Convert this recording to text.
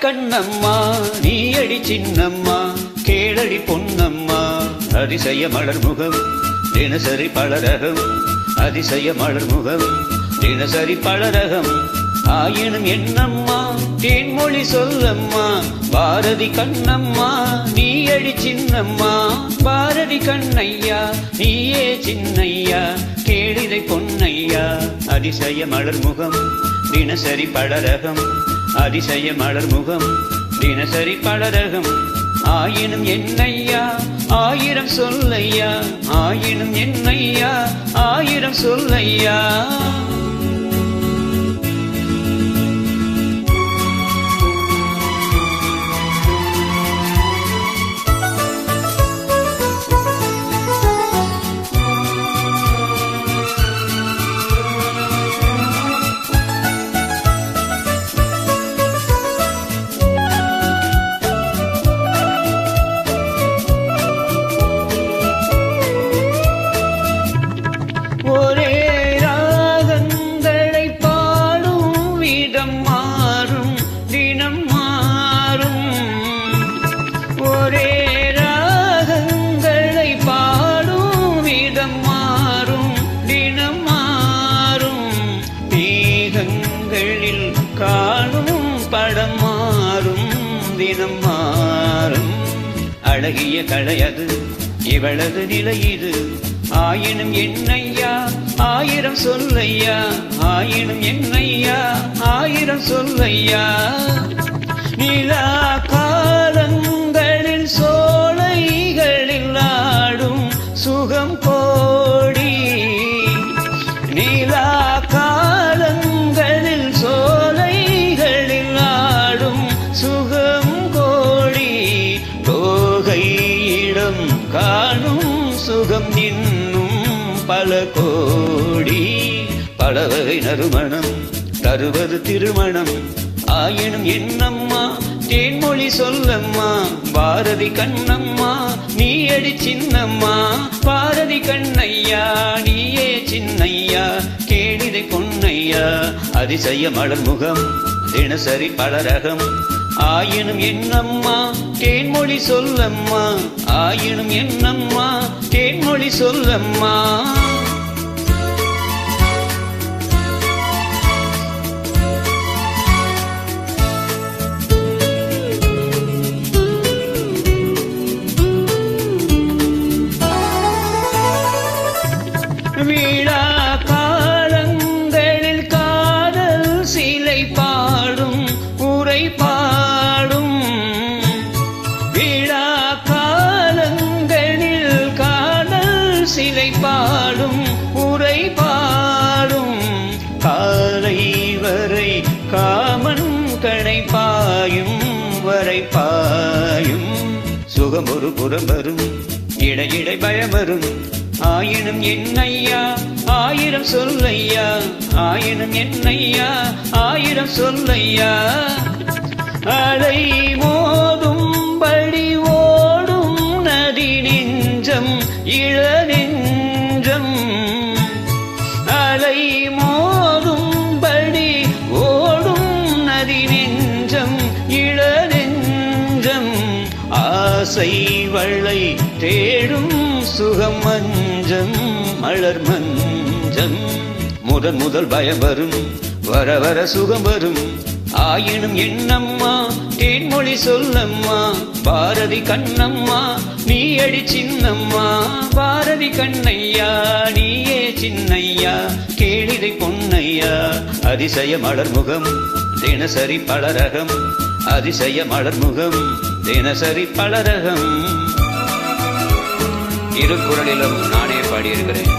கண்ணம்மா நீயடி சின்னம்மா கேளடி பொன்னம்மா அதிசய மலர் முகம் தினசரி பலரகம் அதிசய மலர் முகம் தினசரி பலரகம் ஆயினும் என்னம்மா தேன்மொழி சொல்லம்மா பாரதி கண்ணம்மா நீயடி சின்னம்மா பாரதி கண்ணையா நீயே சின்னையா கேளிதை பொன்னையா அதிசய மலர் முகம் தினசரி பலரகம் அதிசய மலர் முகம் தினசரி பலரகம் ஆயினும் என்னையா ஆயிரம் சொல்லையா ஆயினும் என்னையா ஆயிரம் சொல்லையா ஒரே ராகங்களை பாடும் விதம் மாறும் தினம் மாறும் ஒரே ராகங்களை பாடும் விதம் மாறும் தினம் மாறும் மேகங்களில் காணும் படம் மாறும் தினம் மாறும் அழகிய கலையது இவளது நிலை இது ஆயினும் என்னையா ஆயிரம் சொல்லையா ஆயினும் என்னையா ஆயிரம் சொல்லையா நிலா காலங்களில் சோலைகளில் ஆடும் சுகம் கோடி நிலா காலங்களில் சோலைகளில் ஆடும் சுகம் கோடி தோகையிடம் காணும் சுகம் இன்னும் பல கோடி பல வகை நறுமணம் தருவது திருமணம் ஆயினும் என்னம்மா தேன்மொழி சொல்லம்மா பாரதி கண்ணம்மா நீயடி சின்னம்மா பாரதி கண்ணையா நீயே சின்னையா கேளிதை பொன்னையா அதிசய மலர் முகம் தினசரி பலரகம் ஆயினும் என்னம்மா தேன்மொழி சொல்லம்மா ஆயினும் என்னம்மா தேன்மொழி சொல்லம்மா விழா காலங்களில் காதல் சிலை பாடும் உரை பாடும் விழா காலங்களில் காதல் சிலை பாடும் உரை பாடும் காலை வரை காமன் கடை பாயும் வரை பாயும் சுகம் ஒரு புறம் வரும் இடையிடை பயம் வரும் ஆயினும் என்னையா ஆயிரம் சொல்லையா ஆயினும் என்னையா ஆயிரம் சொல்லையா அலை மோதும்படி ஓடும் நதி நெஞ்சம் இள நெஞ்சம் அலை மோதும்படி ஓடும் நதி நெஞ்சம் இள நெஞ்சம் ஆசை வளை தேடும் சுகம் மஞ்சம் மலர் மஞ்சம் முதன் முதல் பயம் வரும் வர வர சுகம் வரும் ஆயினும் என்னம்மா தேன்மொழி சொல்லம்மா பாரதி கண்ணம்மா நீயடி சின்னம்மா பாரதி கண்ணையா நீயே சின்னையா கேளிதை பொன்னையா அதிசய மலர் முகம் தினசரி பலரகம் அதிசய மலர் முகம் தினசரி பலரகம். இரு குரலிலும் நானே பாடியிருக்கிறேன்.